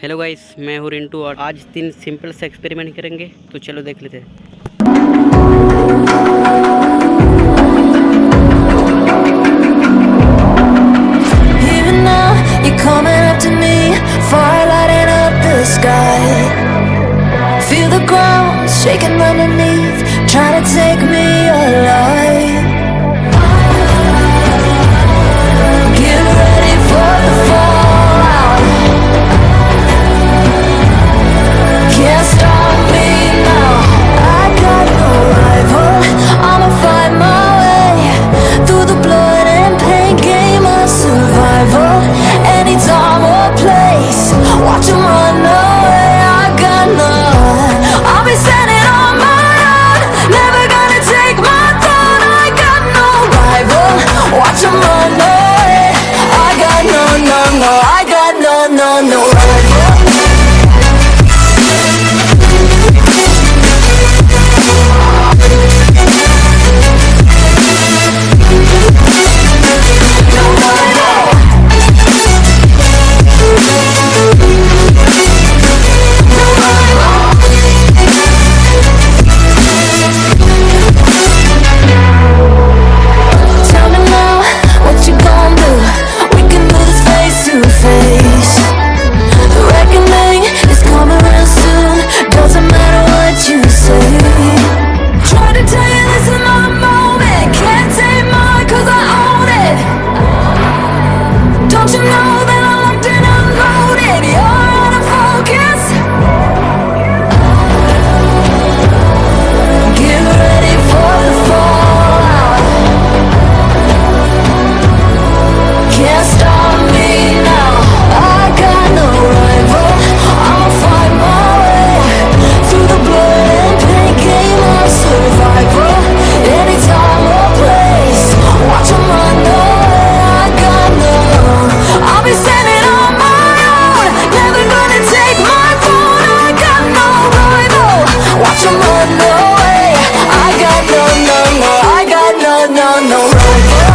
Hello guys, मैं हूँ रिंटू और आज 3 सिंपल से एक्सपेरिमेंट करेंगे, तो चलो देख लेते हैं। Even now, you're coming up to me, fire lighting up the sky. Feel the ground shaking underneath, trying to take me alive. Get ready for the fallout. Can't stop me now. I got no rival. I'ma find my way through the blood and pain game of survival. Any time or place, watch 'em run away. I got none. I'll be standing on my own, never gonna take my throne. I got no rival. Watch 'em run away. I got no. I got no rival. Tell me now, what you gon' do? We can do this face to face. The reckoning is coming real soon. Doesn't matter what you say. Try to tell you this is my moment. Can't take mine 'cause I own it. Don't you know that I'm locked and unloaded? You're out of focus. Get ready for the fallout. Can't stop me now. I got no rival. I'ma find my way through the blood and pain game of survival. Any time or place, watch 'em run away. I got none. I'll be standing on my own, never gonna take my throne. I got no rival. Watch 'em run away. I got no. I got no rival.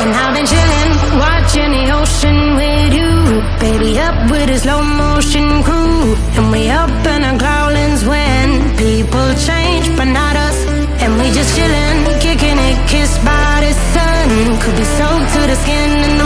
And I've been chillin', watching the ocean with you. Baby, up with a slow motion crew. And we up in our growlings when people change, but not us. And we just chillin', kicking it, kissed by the sun. Could be soaked to the skin and